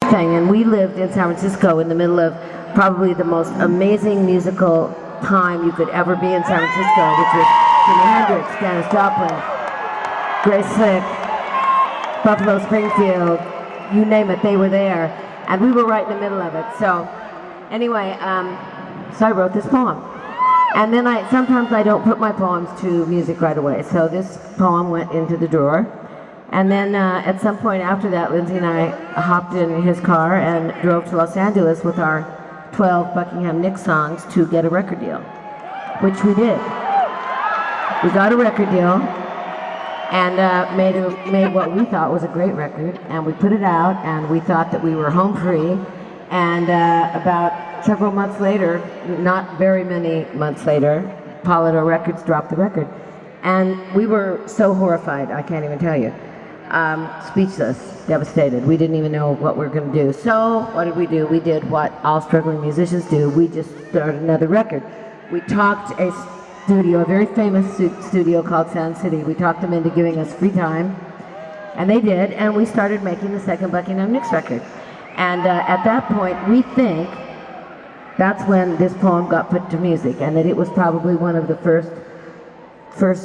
thing, and we lived in San Francisco in the middle of probably the most amazing musical time you could ever be in San Francisco, which was Jimi Hendrix, Janis Joplin, Grace Slick, Buffalo Springfield, you name it, they were there, and we were right in the middle of it. So anyway, so I wrote this poem. And then sometimes I don't put my poems to music right away, so this poem went into the drawer. And then at some point after that, Lindsay and I hopped in his car and drove to Los Angeles with our 12 Buckingham Nicks songs to get a record deal, which we did. We got a record deal and made what we thought was a great record, and we put it out, and we thought that we were home free. And about several months later, not very many months later, Polydor Records dropped the record. And we were so horrified, I can't even tell you. Speechless, devastated. We didn't even know what we were going to do. So what did we do? We did what all struggling musicians do. We just started another record. We talked a very famous studio called Sound City. We talked them into giving us free time, and they did, and we started making the second Buckingham Nicks record. And at that point, we think that's when this poem got put to music, and that it was probably one of the first,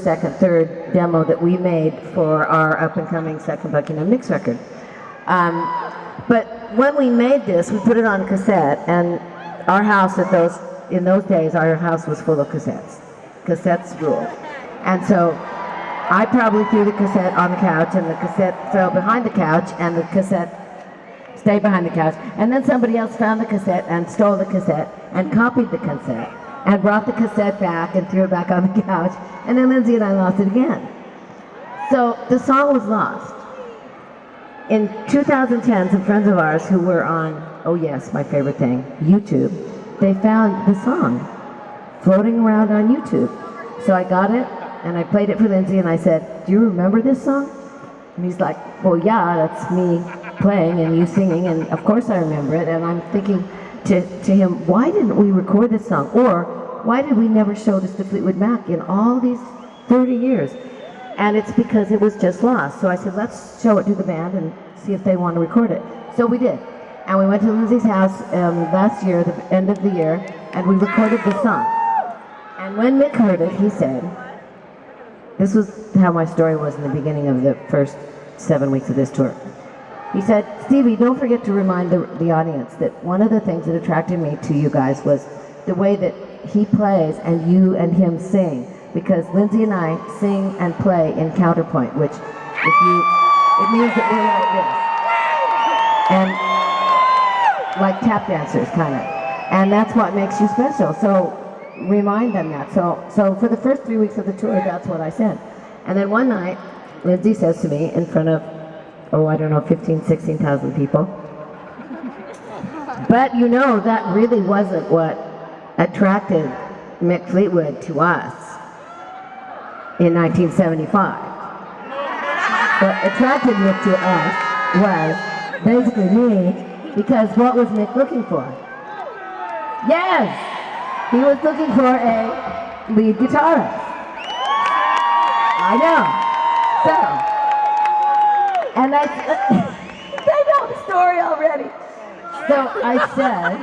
second, third demo that we made for our up-and-coming second Buckingham Nicks record. But when we made this, we put it on cassette, and our house in those days, our house was full of cassettes. Cassettes ruled. And so I probably threw the cassette on the couch, and the cassette fell behind the couch, and the cassette stayed behind the couch. And then somebody else found the cassette and stole the cassette and copied the cassette and brought the cassette back and threw it back on the couch. And then Lindsay and I lost it again. So the song was lost. In 2010, some friends of ours who were on, oh yes, my favorite thing, YouTube, they found the song floating around on YouTube. So I got it, and I played it for Lindsay, and I said, "Do you remember this song?" And he's like, "Well, yeah, that's me playing and you singing," and of course I remember it. And I'm thinking to him, why didn't we record this song? Or why did we never show this to Fleetwood Mac in all these 30 years? And it's because it was just lost. So I said, let's show it to the band and see if they want to record it. So we did. And we went to Lindsay's house last year, the end of the year, and we recorded the song. And when Mick heard it, he said, this was how my story was in the beginning of the first 7 weeks of this tour. He said, "Stevie, don't forget to remind the audience that one of the things that attracted me to you guys was the way that he plays and you and him sing. Because Lindsay and I sing and play in counterpoint, which it means that we're like this. And like tap dancers, kind of. And that's what makes you special. So remind them that." So for the first 3 weeks of the tour, that's what I said. And then one night, Lindsay says to me in front of, I don't know, 15,000, 16,000 people, "But you know, that really wasn't what attracted Mick Fleetwood to us in 1975. What attracted Mick to us was basically me, because what was Mick looking for?" Yes! He was looking for a lead guitarist. I know. So, and I know the story already. So I said,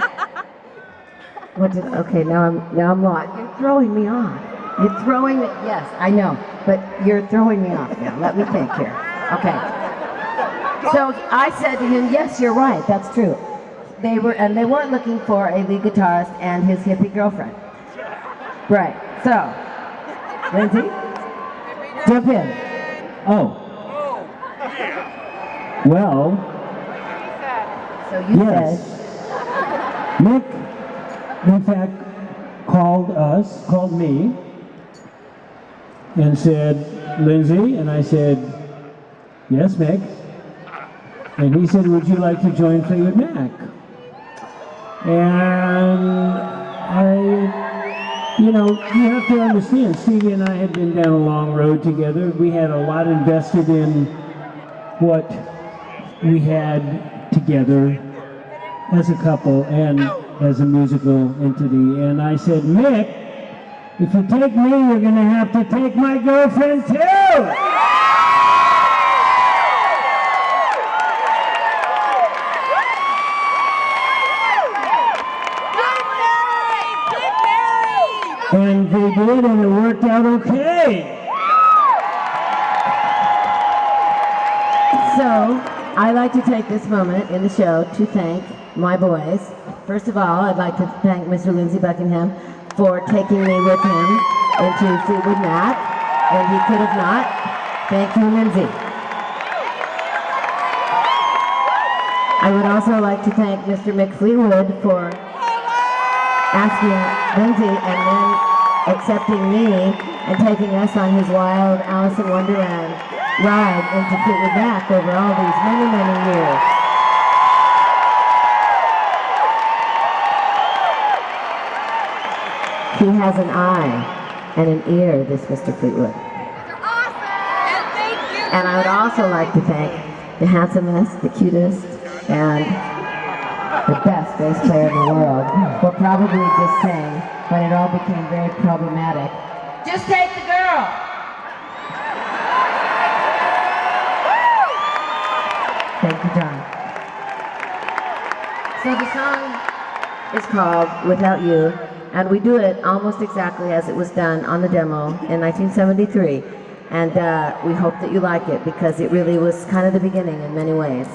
okay, now I'm lost. You're throwing me off. You're throwing me, yes, I know, but you're throwing me off now. Let me think here. Okay. So I said to him, yes, you're right, that's true. They weren't looking for a lead guitarist and his hippie girlfriend. Right, so, Lindsay, jump in. Oh. Well, so you yes. said, Mick, in fact, called me, and said, "Lindsay," and I said, "Yes, Mick." And he said, "Would you like to join Fleetwood Mac?" And you have to understand, Stevie and I had been down a long road together. We had a lot invested in what we had together as a couple and as a musical entity. And I said, "Mick, if you take me, you're going to have to take my girlfriend too." And they did, and it worked out okay. So, I'd like to take this moment in the show to thank my boys. First of all, I'd like to thank Mr. Lindsey Buckingham for taking me with him into Fleetwood Mac, and he could have not. Thank you, Lindsey. I would also like to thank Mr. Mick Fleetwood for asking Lindsey and then accepting me and taking us on his wild Alice in Wonderland ride into Fleetwood Mac over all these many, many years. He has an eye and an ear, this Mr. Fleetwood. Awesome! And thank you! And I would also like to thank the handsomest, the cutest, and the best bass player in the world for probably just saying, when it all became very problematic, just take the girl! Thank you, John. So the song is called Without You, and we do it almost exactly as it was done on the demo in 1973. And we hope that you like it, because it really was kind of the beginning in many ways.